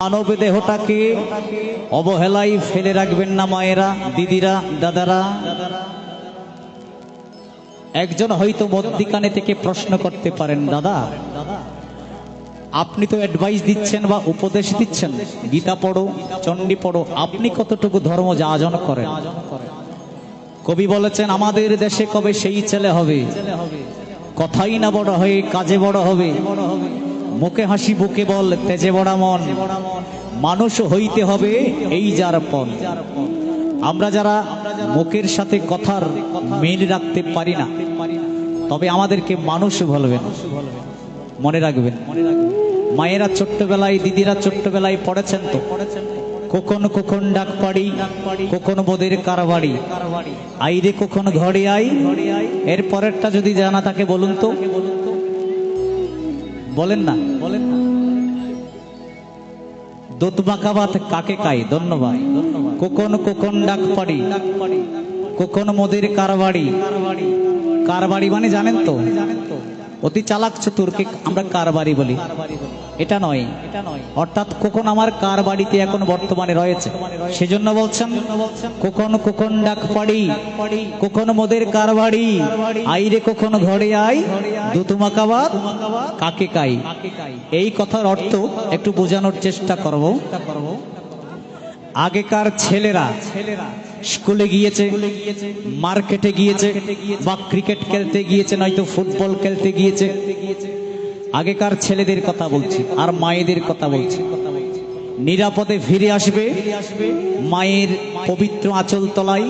মানব দেহটাকে অবহেলায় ফেলে রাখবেন না মায়েরা, দিদিরা, দাদারা। একজন হয়তো মধ্যিখানে থেকে প্রশ্ন করতে পারেন, দাদা আপনি তো অ্যাডভাইস দিচ্ছেন বা উপদেশ দিচ্ছেন, গীতা পড়ো, চণ্ডী পড়ো, আপনি কতটুকু ধর্ম যাজন করেন? কবি বলেছেন, আমাদের দেশে কবে সেই ছেলে হবে, কথাই না বড় হয়ে কাজে বড় হবে, মুখে হাসি বুকে বল তেজে বড়া মন, মানুষ হইতে হবে এই যার পণ। আমরা যারা মুখের সাথে কথার মিল রাখতে পারি না, তবে আমাদেরকে মানুষ বলবেন, মনে রাখবেন। মায়েরা ছোট্টবেলায়, দিদিরা ছোট্টবেলায় পড়েছেন তো, কখন কখন ডাক পাড়ি, কখন বোদের কারবাড়ি, আইরে কখন ঘরে আই। এর পরেরটা যদি জানা থাকে বলুন তো, বলেন না, বলেন না। দোতমাকাবাত কাকে কাই, ধন্যবাদ। কখন কখন ডাক পাড়ি, কখন মোদের কারবাড়ি। কারবাড়ি মানে জানেন তো, অতি চালাক চতুরকে আমরা কারবারি বলি, এটা নয়। অর্থাৎ কখন আমার কার বাড়িতে এখন বর্তমানে রয়েছে, সেজন্য বলছেন কখন কখন ডাক পাড়ি, কখন মোদের কার বাড়ি, আইরে কখন ঘরে আই, দুতুমাকাবাদ কাকে কাই। এই কথার অর্থ একটু বোঝানোর চেষ্টা করব। আগেকার ছেলেরা স্কুলে গিয়েছে, মার্কেটে গিয়েছে, বা ক্রিকেট খেলতে গিয়েছে, নয়তো ফুটবল খেলতে গিয়েছে। আগেকার ছেলেদের কথা বলছি, আর মায়েদের কথা বলছি। নিরাপদে ফিরে আসবে মায়ের পবিত্র আঁচল তলায়।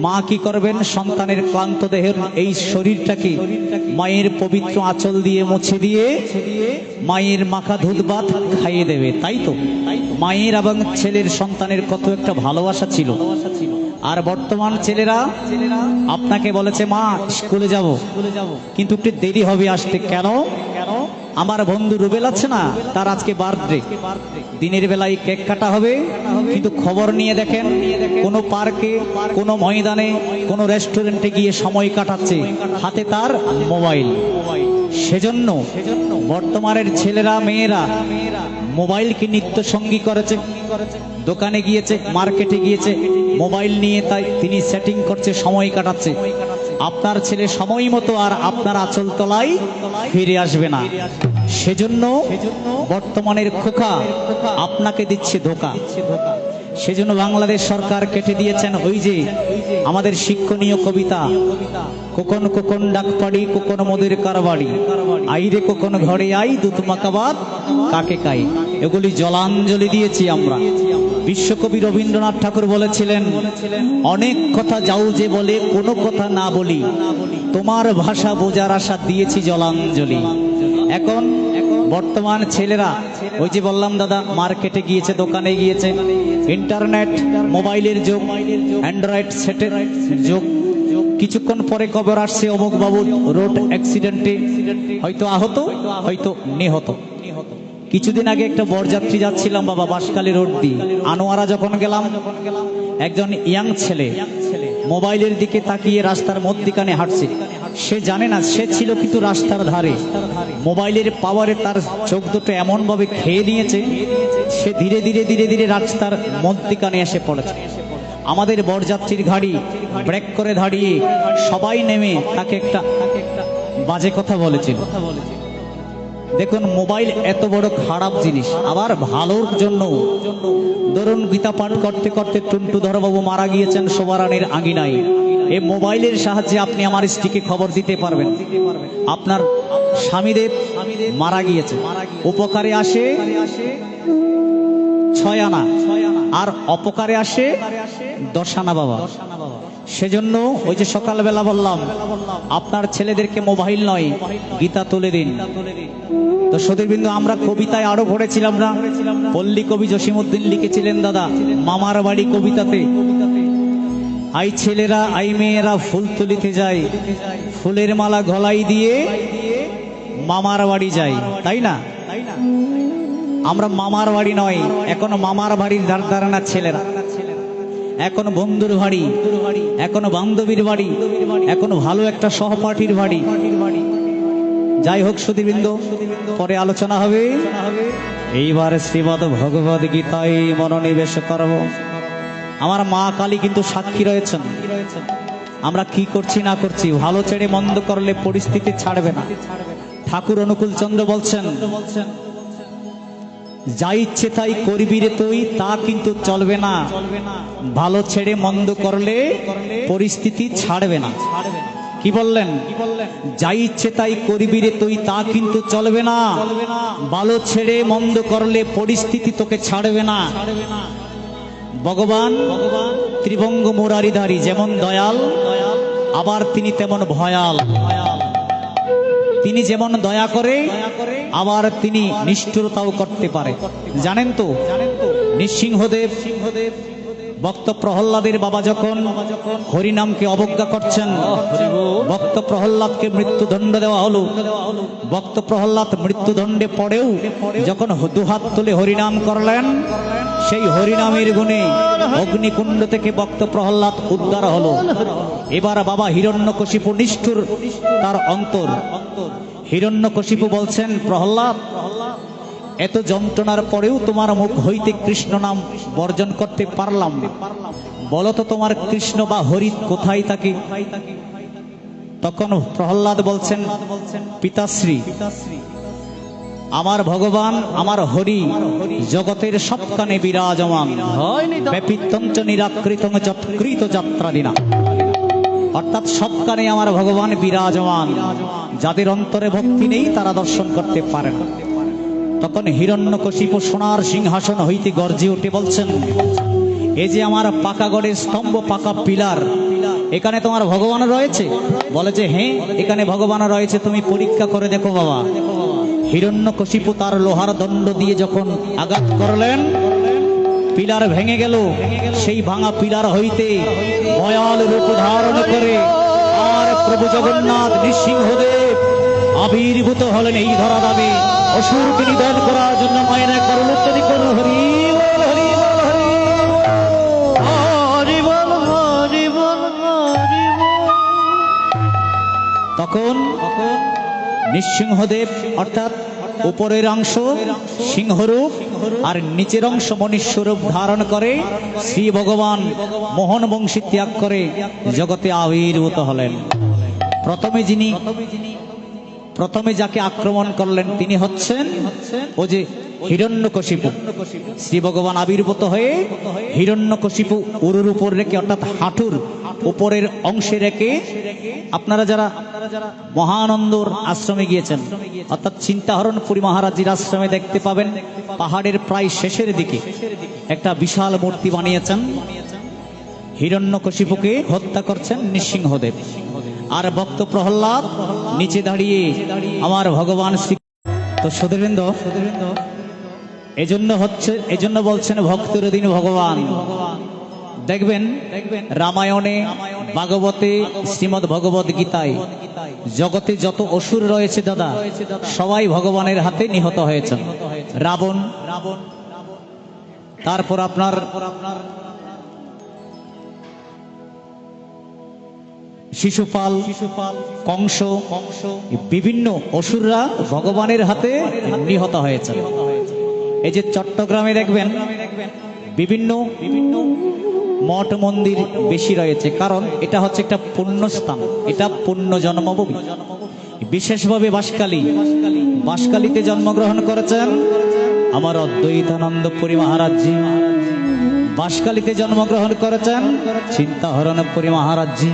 মা কি করবেন? সন্তানের ক্লান্ত দেহের এই শরীরটাকে মায়ের পবিত্র আঁচল দিয়ে মুছে দিয়ে মায়ের মাখা দুধ ভাত খাইয়ে দেবে, তাই তো? মায়ের এবং ছেলের, সন্তানের কত একটা ভালোবাসা ছিল। আর বর্তমান ছেলেরা আপনাকে বলেছে, মা স্কুলে যাব, কিন্তু একটু দেরি হবে আসতে। কেন? আমার বন্ধু রুবেল আছে না, তার আজকে বার্থডে, দিনের বেলায় কেক কাটা হবে, কিন্তু খবর নিয়ে দেখেন কোনো পার্কে, কোনো ময়দানে, কোনো রেস্টুরেন্টে গিয়ে সময় কাটাচ্ছে, হাতে তার মোবাইল। সেজন্য বর্তমানের ছেলেরা, মেয়েরা মোবাইলকে নিত্য সঙ্গী করেছে। দোকানে গিয়েছে, মার্কেটে গিয়েছে, মোবাইল নিয়ে তাই তিনি সেটিং করছে, সময় কাটাচ্ছে। আপনার ছেলে সময় মতো আর আপনার আঁচল তলায় ফিরে আসবে না। সেজন্য বর্তমানের খোকা আপনাকে দিচ্ছে ধোকা। সেজন্য বাংলাদেশ সরকার কেটে দিয়েছেন ওই যে আমাদের শিক্ষণীয় কবিতা, কখন কখন ডাক পাড়ি, কখন মোদের কারবাড়ি, আইরে কখন ঘরে আই, দুতুমাকাবাদ কাকে কাই। এগুলি জলাঞ্জলি দিয়েছি আমরা। বিশ্বকবি রবীন্দ্রনাথ ঠাকুর বলেছিলেন, অনেক কথা যাও যে বলে, কোনো কথা না বলি, তোমার ভাষা বোঝার আশা দিয়েছি জলাঞ্জলি। এখন বর্তমান ছেলেরা, ওই যে বললাম দাদা, মার্কেটে গিয়েছে, দোকানে গিয়েছে, ইন্টারনেট মোবাইলের যুগ, অ্যান্ড্রয়েড সেটের যুগ। কিছুক্ষণ পরে খবর আসছে অমুক বাবু রোড অ্যাক্সিডেন্টে হয়তো আহত, হয়তো নিহত। কিছুদিন আগে একটা বরযাত্রী যাচ্ছিলাম বাবা বাঁশখালী রোড দিয়ে, আনোয়ারা যখন গেলাম, একজন ইয়াং ছেলে মোবাইলের দিকে তাকিয়ে রাস্তার মধ্যিখানে হাঁটছে। সে জানে না সে ছিল কিন্তু রাস্তার ধারে। মোবাইলের পাওয়ারে তার চোখ দুটো এমন ভাবে খেয়ে নিয়েছে, সে ধীরে ধীরে ধীরে ধীরে রাস্তার মধ্যিখানে এসে পড়েছে। আমাদের বরযাত্রীর গাড়ি ব্রেক করে দাঁড়িয়ে সবাই নেমে তাকে একটা বাজে কথা বলেছিল। দেখুন, মোবাইল এত বড় খারাপ জিনিস, আবার ভালোর জন্য। ধরুন গীতা পাঠ করতে করতে টুন্টুধর বাবু মারা গিয়েছেন শোভারানীর আঙিনায়। এই মোবাইলের সাহায্যে আপনি আমার স্ত্রীকে খবর দিতে পারবেন, আপনার স্বামীদের মারা গিয়েছে। উপকারে আসে 6 আনা, আর অপকারে আসে 10 আনা বাবা। সেজন্য ওই যে সকালবেলা বললাম, আপনার ছেলেদেরকে মোবাইল নয়, গীতা তুলে দিন। তো সতীরবিন্দু, আমরা কবিতায় আরো পড়েছিলাম না, পল্লী কবি জসিমউদ্দিন লিখেছিলেন দাদা মামার বাড়ি কবিতাতে, আই ছেলেরা আই মেয়েরা ফুল তুলিতে যায়, ফুলের মালা গলায় দিয়ে মামার বাড়ি যাই, তাই না? আমরা মামার বাড়ি নয়, এখনো মামার বাড়ির ধারণা ছেলেরা, এখন বন্ধুর বাড়ি, এখনো বান্ধবীর বাড়ি, এখনো ভালো একটা সহপাঠীর বাড়ি। যাই হোক সুধীবৃন্দ, পরে আলোচনা হবে। এইবার শ্রীমদ্ ভগবদ গীতায় মনোনিবেশ করব। আমার মা কালী কিন্তু সাক্ষী রয়েছেন, আমরা কি করছি না করছি, ভালো ছেড়ে মন্দ করলে পরিস্থিতি ছাড়বে না। ঠাকুর অনুকূল চন্দ্র বলছেন, যা ইচ্ছে তাই করবি রে তুই, তা কিন্তু চলবে না। ভালো ছেড়ে মন্দ করলে পরিস্থিতি ছাড়বে না। কি বললেন? যা ইচ্ছে তাই করবি রে তুই, তা কিন্তু চলবে না। ভালো ছেড়ে মন্দ করলে পরিস্থিতি তোকে ছাড়বে না। ভগবান ত্রিভঙ্গ মুরারিধারী, যেমন দয়াল আবার তিনি তেমন ভয়াল। তিনি যেমন দয়া করে আবার তিনি নিষ্ঠুরতাও করতে পারে। জানেন তো নৃসিংহদেব ভক্ত প্রহ্লাদের বাবা যখন হরিনামকে অবজ্ঞা করছেন, ভক্ত প্রহ্লাদকে মৃত্যুদণ্ড দেওয়া হলো। ভক্ত প্রহ্লাদ মৃত্যুদণ্ডে পড়েও যখন দুহাত তুলে হরিনাম করলেন, সেই হরিনামের গুণে অগ্নিকুণ্ড থেকে ভক্ত প্রহ্লাদ উদ্ধার হলো। এবার বাবা হিরণ্যকশিপু নিষ্ঠুর তার অন্তর। হিরণ্যকশিপু বলছেন, প্রহ্লাদ, এত যন্ত্রণার পরেও তোমার মুখ হইতে কৃষ্ণ নাম বর্জন করতে পারলাম না, বলো তো তোমার কৃষ্ণ বা হরি কোথায় থাকে? তখন প্রহ্লাদ বলছেন, পিতাশ্রী, আমার ভগবান আমার হরি জগতের সবখানে বিরাজমান, ব্যাপিতঞ্চ নিরাকৃতং যৎকৃত যাত্রাদিনা। অর্থাৎ সবখানে আমার ভগবান বিরাজমান, যাদের অন্তরে ভক্তি নেই তারা দর্শন করতে পারে না। তখন হিরণ্যকশিপু সোনার সিংহাসন হইতে গর্জে উঠে বলছেন, এই যে আমার পাকা গড়ের স্তম্ভ, পাকা পিলার, এখানে তোমার ভগবান রয়েছে? বলে যে হ্যাঁ, এখানে ভগবান রয়েছে, তুমি পরীক্ষা করে দেখো বাবা। হিরণ্যকশিপু তার লোহার দণ্ড দিয়ে যখন আঘাত করলেন, পিলার ভেঙে গেল। সেই ভাঙা পিলার হইতে ভয়াল রূপ ধারণ করে আর প্রভু জগন্নাথ নৃসিংহদেব আবির্ভূত হলেন এই ধরা দাবি অসুরকে নিধন করার জন্য। মায়ের করুন উত্তরি করুন, হরি বল, হরি বল, হরি বল, হরি বল, হরি বল। তখন নৃসিংহদেব অর্থাৎ উপরের অংশ সিংহরূপ আর নিচের অংশ মনুষ্যরূপ ধারণ করে শ্রী ভগবান মোহন বংশী ত্যাগ করে জগতে আবির্ভূত হলেন। প্রথমে যাকে আক্রমণ করলেন তিনি হচ্ছেন ও যে হিরণ্যকশিপু। শ্রী ভগবান আবির্ভূত হয়ে হিরণ্যকশিপু উরুর উপর রেখে অর্থাৎ হাঁটুর উপরের অংশে রেখে, আপনারা যারা মহানন্দর আশ্রমে গিয়েছেন অর্থাৎ চিন্তাহরণপুরী মহারাজজির আশ্রমে দেখতে পাবেন, পাহাড়ের প্রায় শেষের দিকে একটা বিশাল মূর্তি বানিয়েছেন। হিরণ্যকশিপুকে হত্যা করছেন নৃসিংহদেব, আর ভক্ত প্রহ্লাদ নিচে দাঁড়িয়ে আমার ভগবান শ্রী। তো সুধীরবৃন্দ, এজন্য বলছেন ভক্তের দিন ভগবান। দেখবেন রামায়ণে, ভাগবতে, শ্রীমদ্ ভগবদ গীতায় জগতে যত অসুর রয়েছে দাদা, সবাই ভগবানের হাতে নিহত হয়েছেন। রাবণ, তারপর আপনার শিশুপাল, কংস, বিভিন্ন অসুররা ভগবানের হাতে নিহত হয়েছে। এই যে চট্টগ্রামে দেখবেন বিভিন্ন মঠ মন্দির বেশি রয়েছে, কারণ এটা হচ্ছে একটা পুণ্যস্থান, এটা পুণ্য জন্মভূমি। বিশেষভাবে বাঁশখালীতে জন্মগ্রহণ করেছেন আমার অদ্বৈতানন্দ পুরী মহারাজজি। বাঁশখালীতে জন্মগ্রহণ করেছেন চিন্তাহরণপুরী মহারাজজি।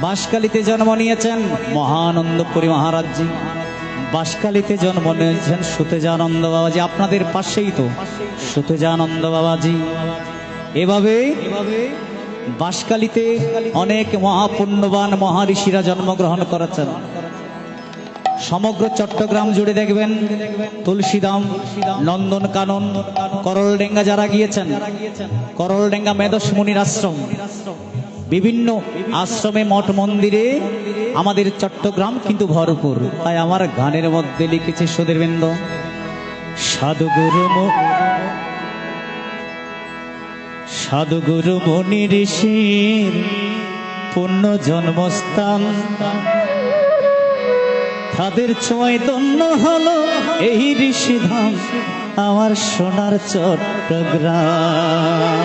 বাঁশখালীতে জন্ম নিয়েছেন মহানন্দপুরী মহারাজজি। বাঁশখালীতে জন্ম নিয়েছেন সুতেজানন্দ বাবাজি, আপনাদের পাশেই তো সুতেজানন্দ বাবাজি। এভাবে বাঁশখালীতে অনেক মহাপুণ্যবান মহারিষিরা জন্মগ্রহণ করেছেন। সমগ্র চট্টগ্রাম জুড়ে দেখবেন তুলসীদাম, নন্দনকানন, করলডেঙ্গা যারা গিয়েছেন, করলডেঙ্গা মেধস মুনির আশ্রম, বিভিন্ন আশ্রমে মঠ মন্দিরে আমাদের চট্টগ্রাম কিন্তু ভরপুর। তাই আমার গানের মধ্যে লিখেছে সুধীরবৃন্দ, সাধুগুরু মুনি ঋষির পুণ্য জন্মস্থান, তাদের চৈতন্য হলো এই ঋষিধাম। আমার সোনার চট্টগ্রাম।